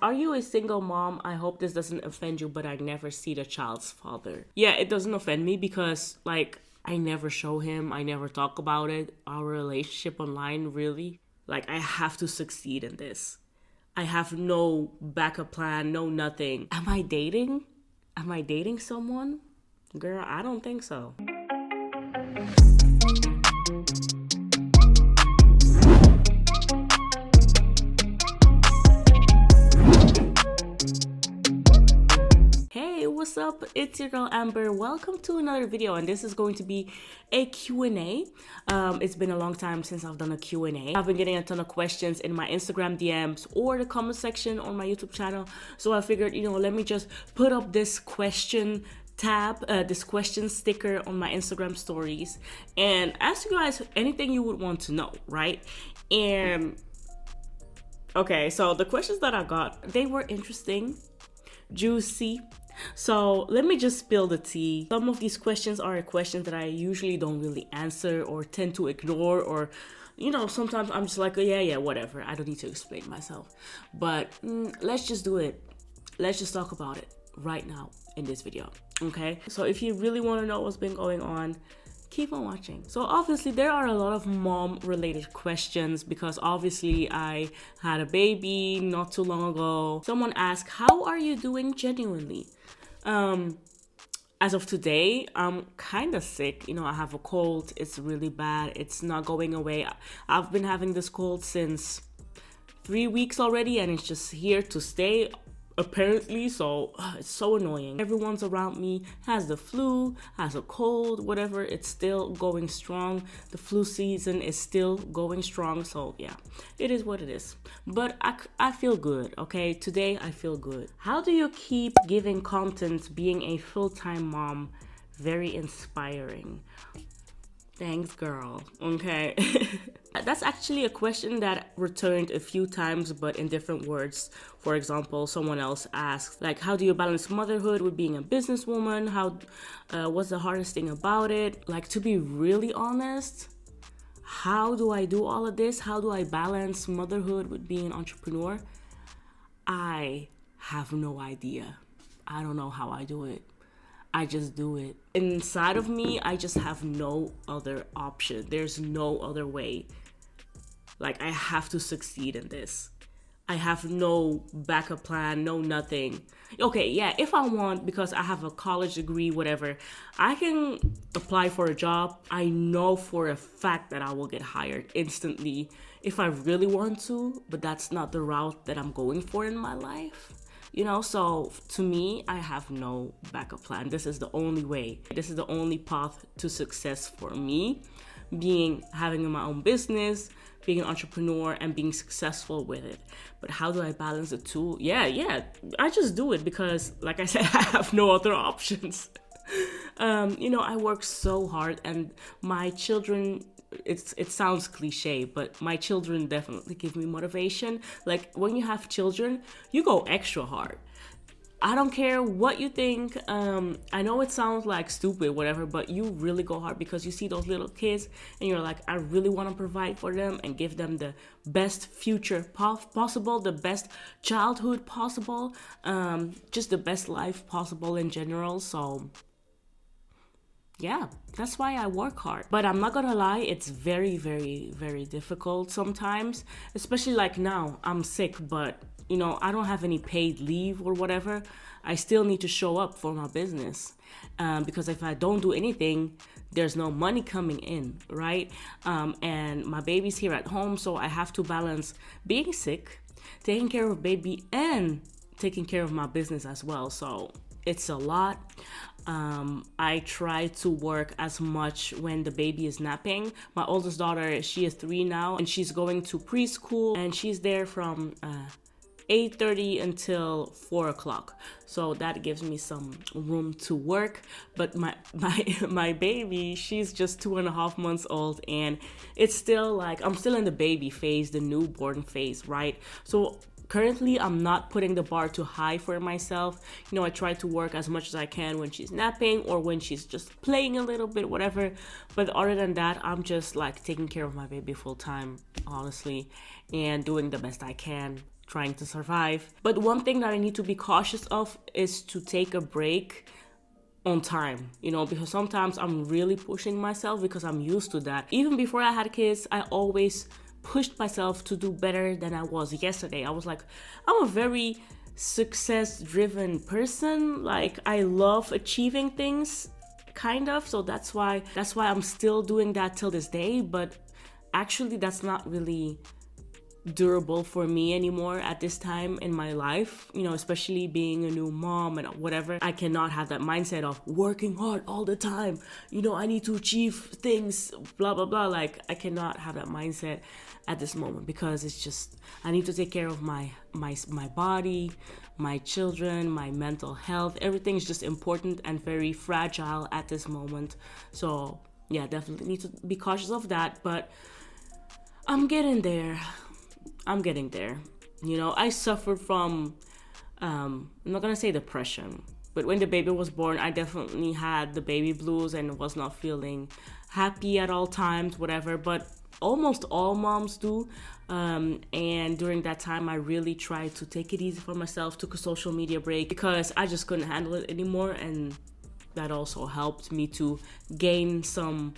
Are you a single mom? I hope this doesn't offend you, but I never see the child's father. Yeah, it doesn't offend me because, like, I never show him, I never talk about it. Our relationship online, really. Like, I have to succeed in this. I have no backup plan, no nothing. Am I dating? Am I dating someone? Girl, I don't think so. Hey, what's up? It's your girl Amber. Welcome to another video, and this is going to be a Q&A. It's been a long time since I've done a Q&A. I've been getting a ton of questions in my Instagram DMs or the comment section on my YouTube channel. So I figured, let me just put up this question tab, this question sticker on my Instagram stories and ask you guys anything you would want to know, right? And okay, so the questions that I got, they were interesting, juicy. So let me just spill the tea. Some of these questions are questions that I usually don't really answer or tend to ignore, or sometimes I'm just like, yeah, whatever. I don't need to explain myself. But let's just do it. Let's just talk about it right now in this video, okay? So if you really want to know what's been going on, keep on watching. So obviously there are a lot of mom related questions because obviously I had a baby not too long ago. Someone asked, how are you doing genuinely? As of today, I'm kind of sick. I have a cold. It's really bad. It's not going away. I've been having this cold since 3 weeks already, and it's just here to stay, apparently. So it's so annoying. Everyone's around me has the flu, has a cold, whatever. It's still going strong. The flu season is still going strong. So yeah, it is what it is. But I feel good, okay? Today I feel good. How do you keep giving content being a full-time mom? Very inspiring. Thanks, girl. Okay. That's actually a question that returned a few times, but in different words. For example, someone else asked, like, how do you balance motherhood with being a businesswoman? What's the hardest thing about it? Like, to be really honest, how do I do all of this? How do I balance motherhood with being an entrepreneur? I have no idea. I don't know how I do it. I just do it. Inside of me, I just have no other option. There's no other way. Like, I have to succeed in this. I have no backup plan, no nothing. Okay, yeah, if I want, because I have a college degree, whatever, I can apply for a job. I know for a fact that I will get hired instantly if I really want to, but that's not the route that I'm going for in my life. So to me, I have no backup plan. This is the only way. This is the only path to success for me, having my own business, being an entrepreneur, and being successful with it. But how do I balance the two? Yeah, I just do it because, like I said, I have no other options. I work so hard, and my children, it sounds cliche, but my children definitely give me motivation. Like, when you have children, you go extra hard. I don't care what you think. I know it sounds like stupid, whatever, but you really go hard because you see those little kids and you're like, I really want to provide for them and give them the best future possible, the best childhood possible, just the best life possible in general. So yeah, that's why I work hard. But I'm not gonna lie, it's very, very, very difficult sometimes, especially like now. I'm sick, but I don't have any paid leave or whatever. I still need to show up for my business because if I don't do anything, there's no money coming in, right? And my baby's here at home, so I have to balance being sick, taking care of baby, and taking care of my business as well. So it's a lot. I try to work as much when the baby is napping. My oldest daughter, she is 3 now, and she's going to preschool, and she's there from 8:30 until 4 o'clock. So that gives me some room to work. But my baby, she's just 2.5 months old, and it's still like, I'm still in the baby phase, the newborn phase, right? So currently, I'm not putting the bar too high for myself. I try to work as much as I can when she's napping or when she's just playing a little bit, whatever. But other than that, I'm just like taking care of my baby full time, honestly, and doing the best I can, trying to survive. But one thing that I need to be cautious of is to take a break on time, because sometimes I'm really pushing myself because I'm used to that. Even before I had kids, I always pushed myself to do better than I was yesterday. I was like, I'm a very success-driven person. Like, I love achieving things, kind of. So that's why I'm still doing that till this day. But actually, that's not really durable for me anymore at this time in my life, especially being a new mom and whatever. I cannot have that mindset of working hard all the time. I need to achieve things, blah, blah, blah. Like, I cannot have that mindset at this moment because it's just, I need to take care of my body, my children, my mental health. Everything is just important and very fragile at this moment. So yeah, definitely need to be cautious of that, but I'm getting there. I suffered from, I'm not gonna say depression, but when the baby was born, I definitely had the baby blues and was not feeling happy at all times, whatever, but almost all moms do. And during that time, I really tried to take it easy for myself, took a social media break because I just couldn't handle it anymore. And that also helped me to gain some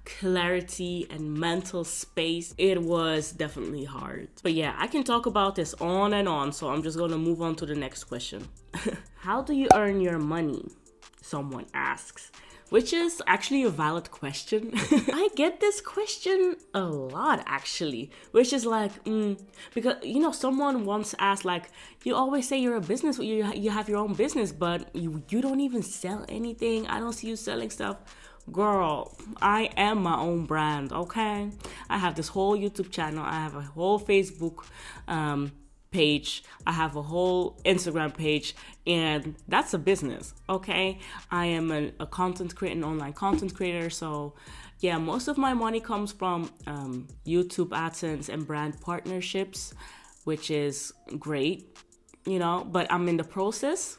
clarity and mental space. It was definitely hard. But yeah, I can talk about this on and on, so I'm just going to move on to the next question. How do you earn your money? Someone asks, which is actually a valid question. I get this question a lot, actually, which is like, because, someone once asked, like, you always say you're a business, you have your own business, but you don't even sell anything. I don't see you selling stuff. Girl, I am my own brand, okay? I have this whole YouTube channel. I have a whole Facebook page. I have a whole Instagram page, and that's a business, okay? I am a content creator, an online content creator. So yeah, most of my money comes from YouTube AdSense and brand partnerships, which is great, but I'm in the process.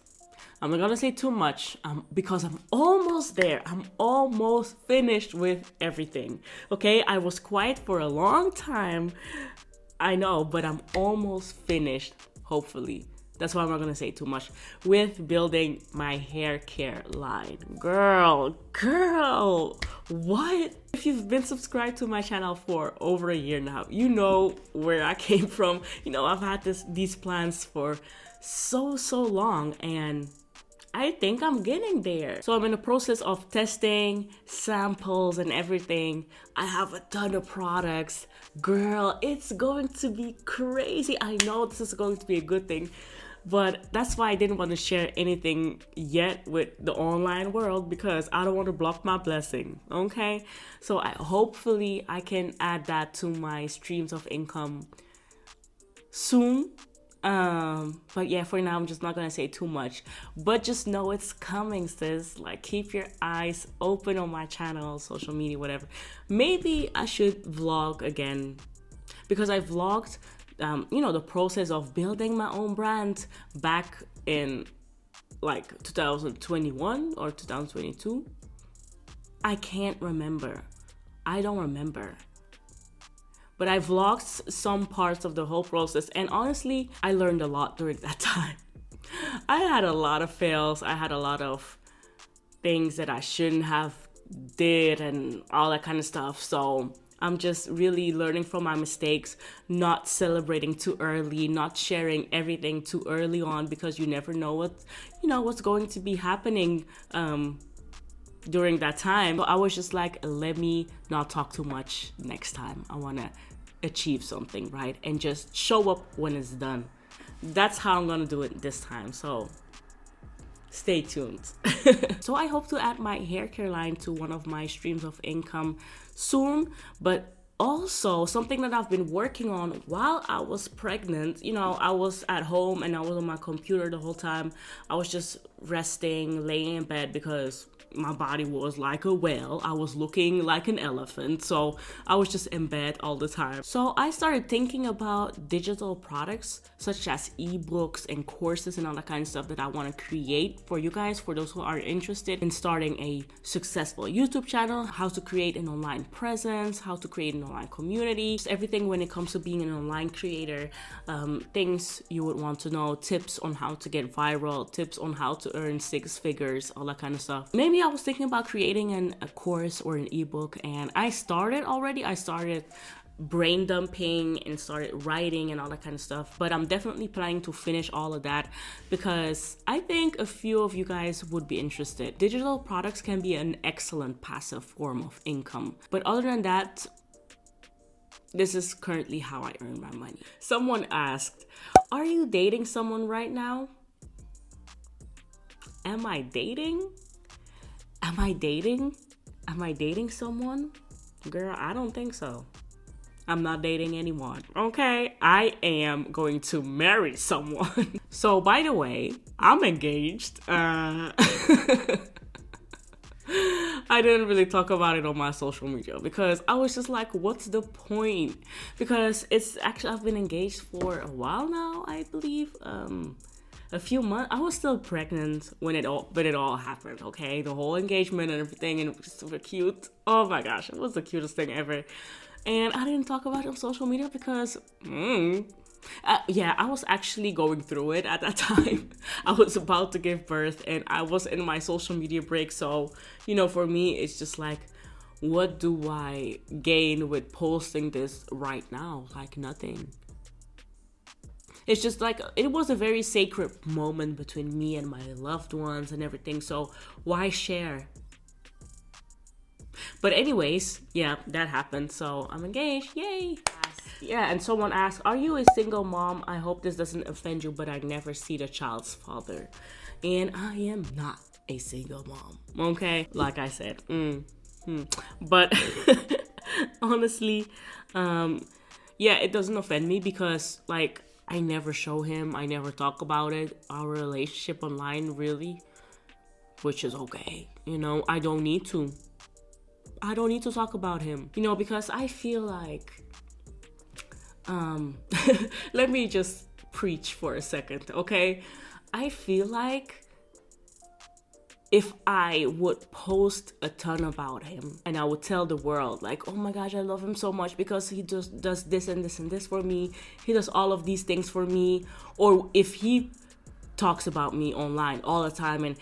I'm not gonna say too much because I'm almost there. I'm almost finished with everything. Okay, I was quiet for a long time. I know, but I'm almost finished, hopefully. That's why I'm not gonna say too much with building my hair care line. Girl, what? If you've been subscribed to my channel for over a year now, you know where I came from. I've had these plans for so long, and I think I'm getting there. So I'm in the process of testing samples and everything. I have a ton of products. Girl, it's going to be crazy. I know this is going to be a good thing, but that's why I didn't want to share anything yet with the online world because I don't want to block my blessing, okay? So hopefully I can add that to my streams of income soon. But yeah, for now I'm just not gonna say too much, but just know it's coming, sis. Like, keep your eyes open on my channel, social media, whatever. Maybe I should vlog again because I vlogged the process of building my own brand back in like 2021 or 2022. I don't remember. But I vlogged some parts of the whole process, and honestly, I learned a lot during that time. I had a lot of fails. I had a lot of things that I shouldn't have did and all that kind of stuff. So I'm just really learning from my mistakes, not celebrating too early, not sharing everything too early on because you never know what's going to be happening during that time. So I was just like, let me not talk too much next time. I want to achieve something, right? And just show up when it's done. That's how I'm going to do it this time. So stay tuned. So I hope to add my hair care line to one of my streams of income soon, but also something that I've been working on while I was pregnant. I was at home and I was on my computer the whole time. I was just resting, laying in bed because my body was like a whale. I was looking like an elephant. So I was just in bed all the time. So I started thinking about digital products such as ebooks and courses and all that kind of stuff that I want to create for you guys, for those who are interested in starting a successful YouTube channel, how to create an online presence, how to create an online community, just everything when it comes to being an online creator, things you would want to know, tips on how to get viral, tips on how to earn 6 figures, all that kind of stuff. Maybe I was thinking about creating a course or an ebook, and I started brain dumping and started writing and all that kind of stuff, but I'm definitely planning to finish all of that because I think a few of you guys would be interested. Digital products can be an excellent passive form of income, but other than that, this is currently how I earn my money. Someone asked, are you dating someone right now? Am I dating someone? Girl, I don't think so. I'm not dating anyone, okay? I am going to marry someone. So, by the way, I'm engaged. I didn't really talk about it on my social media because I was just like, what's the point? Because I've been engaged for a while now, I believe. A few months. I was still pregnant when it all happened, okay? The whole engagement and everything, and it was super cute. Oh my gosh, it was the cutest thing ever. And I didn't talk about it on social media because, I was actually going through it at that time. I was about to give birth and I was in my social media break. So, for me, it's just like, what do I gain with posting this right now? Like nothing. It's just like, it was a very sacred moment between me and my loved ones and everything. So why share? But anyways, yeah, that happened. So I'm engaged. Yay. Yeah, and someone asked, are you a single mom? I hope this doesn't offend you, but I never see the child's father. And I am not a single mom. Okay? Like I said. But honestly, it doesn't offend me because like I never show him. I never talk about it. Our relationship online, really. Which is okay. I don't need to. I don't need to talk about him, because I feel like, let me just preach for a second, okay? I feel like if I would post a ton about him and I would tell the world like, oh my gosh, I love him so much because he just does this and this and this for me. He does all of these things for me. Or if he talks about me online all the time and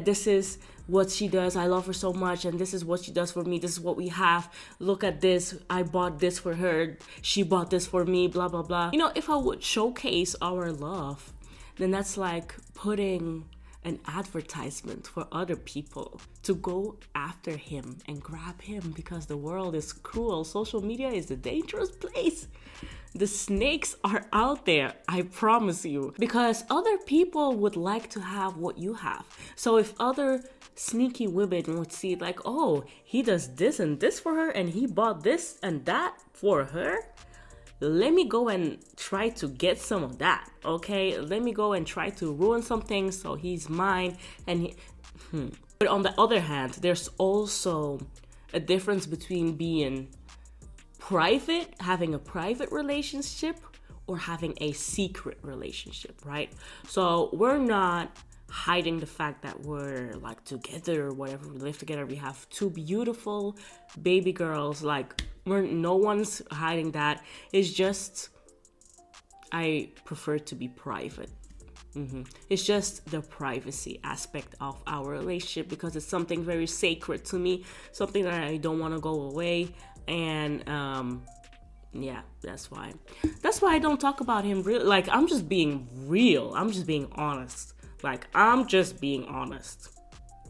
this is what she does, I love her so much, and this is what she does for me, this is what we have, look at this, I bought this for her, she bought this for me, blah blah blah. If I would showcase our love, then that's like putting an advertisement for other people to go after him and grab him because the world is cruel. Social media is a dangerous place. The snakes are out there, I promise you, because other people would like to have what you have. So if other sneaky women would see like, oh, he does this and this for her and he bought this and that for her, let me go and try to get some of that, okay? Let me go and try to ruin some things so he's mine. But on the other hand, there's also a difference between being private, having a private relationship, or having a secret relationship, right? So we're not hiding the fact that we're like together or whatever, we live together, we have 2 beautiful baby girls, like no one's hiding that. It's just I prefer to be private. It's just the privacy aspect of our relationship because it's something very sacred to me, something that I don't want to go away. And that's why I don't talk about him really. Like, I'm just being real, I'm just being honest.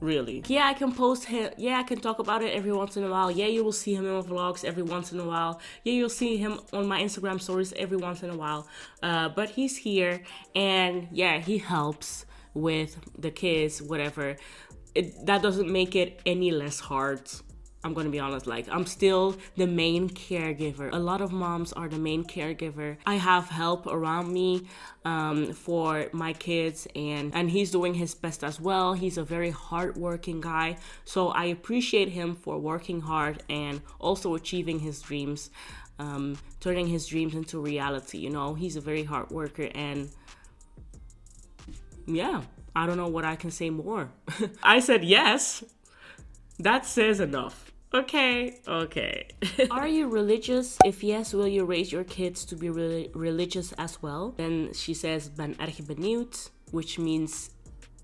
Really. Yeah, I can post him. Yeah, I can talk about it every once in a while. Yeah, you will see him in my vlogs every once in a while. Yeah, you'll see him on my Instagram stories every once in a while. But he's here, and yeah, he helps with the kids, whatever. That doesn't make it any less hard. I'm gonna be honest, like, I'm still the main caregiver. A lot of moms are the main caregiver. I have help around me for my kids, and he's doing his best as well. He's a very hardworking guy, so I appreciate him for working hard and also achieving his dreams, turning his dreams into reality. He's a very hard worker, and yeah, I don't know what I can say more. I said yes. That says enough. Okay. Are you religious? If yes, will you raise your kids to be religious as well? Then she says, ben erg benieuwd, which means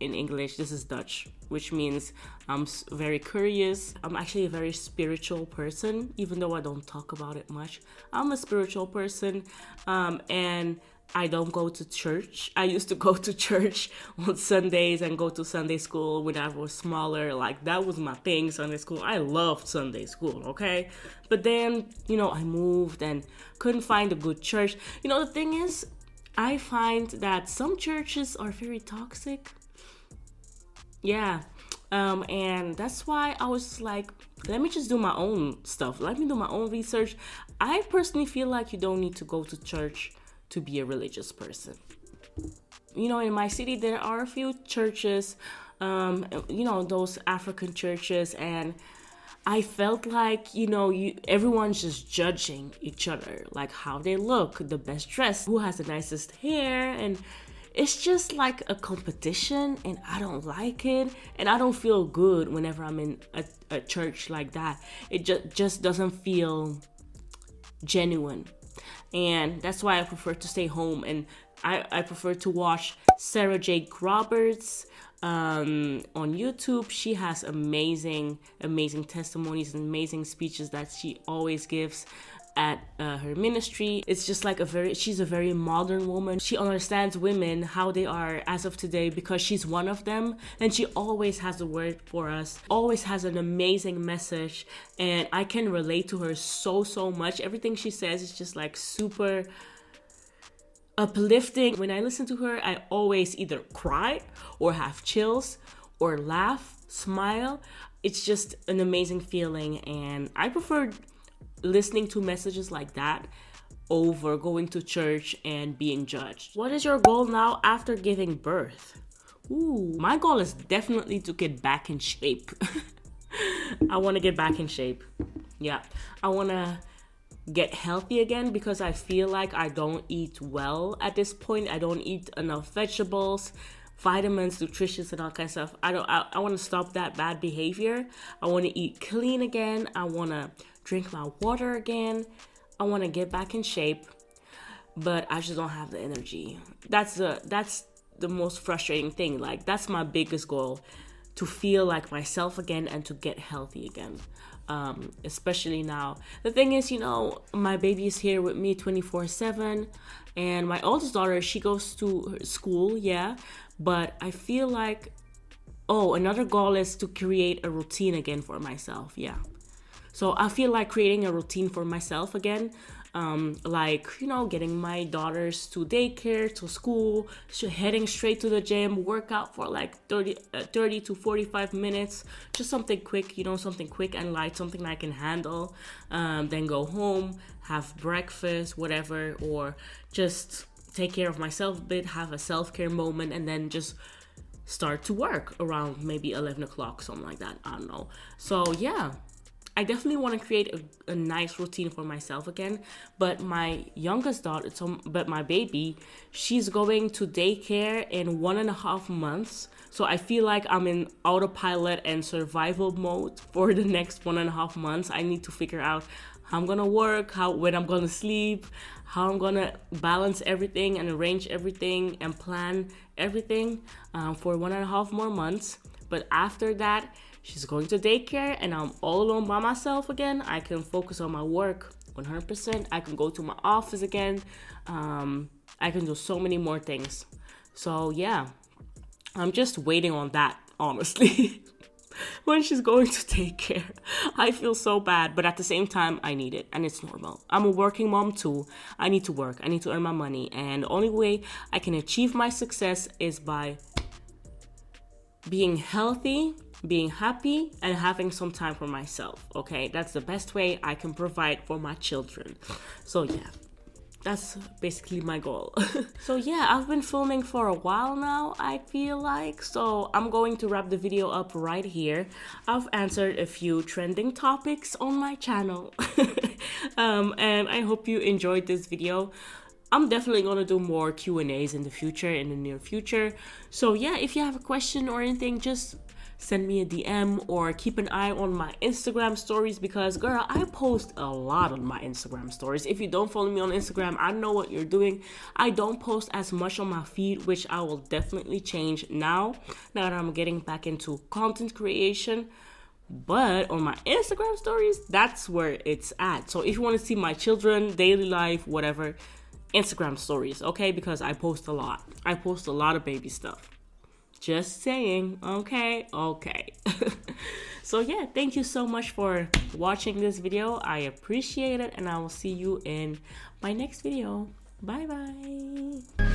in English, this is Dutch, which means I'm very curious. I'm actually a very spiritual person, even though I don't talk about it much. I'm a spiritual person, and I don't go to church. I used to go to church on Sundays and go to Sunday school when I was smaller. Like, that was my thing, Sunday school. I loved Sunday school, okay? But then, I moved and couldn't find a good church. The thing is, I find that some churches are very toxic. Yeah. And that's why I was like, let me just do my own stuff. Let me do my own research. I personally feel like you don't need to go to church to be a religious person. In my city, there are a few churches, those African churches, and I felt like, everyone's just judging each other, like how they look, the best dress, who has the nicest hair, and it's just like a competition, and I don't like it, and I don't feel good whenever I'm in a church like that. It just doesn't feel genuine. And that's why I prefer to stay home, and I prefer to watch Sarah J. Roberts on YouTube. She has amazing testimonies and amazing speeches that she always gives at her ministry. It's just like she's a very modern woman. She understands women, how they are as of today, because she's one of them, and she always has a word for us, always has an amazing message, and I can relate to her so much. Everything she says is just like super uplifting. When I listen to her, I always either cry or have chills or laugh, smile. It's just an amazing feeling, and I prefer listening to messages like that over going to church and being judged. What is your goal now after giving birth? My goal is definitely to get back in shape. I want to get back in shape. Yeah, I want to get healthy again, because I feel like I don't eat well at this point. I don't eat enough vegetables, vitamins, nutritious, and all kinds of stuff. I want to stop that bad behavior. I want to eat clean again. I want to drink my water again. I want to get back in shape, but I just don't have the energy. That's the most frustrating thing. Like, that's my biggest goal, to feel like myself again and to get healthy again. Especially now. The thing is, my baby is here with me 24/7, and my oldest daughter, she goes to school, yeah, but I feel like, another goal is to create a routine again for myself, yeah. So I feel like creating a routine for myself again, getting my daughters to daycare, to school, heading straight to the gym, work out for like 30 to 45 minutes, just something quick, something quick and light, something I can handle, then go home, have breakfast, whatever, or just take care of myself a bit, have a self-care moment, and then just start to work around maybe 11 o'clock, something like that. I don't know. So yeah, I definitely want to create a nice routine for myself again. But my youngest daughter, but my baby, she's going to daycare in 1.5 months. So I feel like I'm in autopilot and survival mode for the next 1.5 months. I need to figure out how I'm going to work, when I'm going to sleep, how I'm going to balance everything and arrange everything and plan everything for 1.5 more months. But after that, she's going to daycare and I'm all alone by myself again. I can focus on my work 100%. I can go to my office again. I can do so many more things. So yeah, I'm just waiting on that, honestly. When she's going to daycare, I feel so bad, but at the same time, I need it, and it's normal. I'm a working mom too. I need to work. I need to earn my money, and the only way I can achieve my success is by being healthy, being happy, and having some time for myself, okay? That's the best way I can provide for my children. So yeah, that's basically my goal. So yeah, I've been filming for a while now, I feel like. So I'm going to wrap the video up right here. I've answered a few trending topics on my channel. And I hope you enjoyed this video. I'm definitely going to do more Q&As in the near future. So yeah, if you have a question or anything, just send me a DM or keep an eye on my Instagram stories, because girl, I post a lot on my Instagram stories. If you don't follow me on Instagram, I know what you're doing. I don't post as much on my feed, which I will definitely change now that I'm getting back into content creation. But on my Instagram stories, that's where it's at. So if you want to see my children, daily life, whatever, Instagram stories, okay? Because I post a lot. I post a lot of baby stuff. Just saying, okay. So yeah, thank you so much for watching this video. I appreciate it, and I will see you in my next video. Bye bye.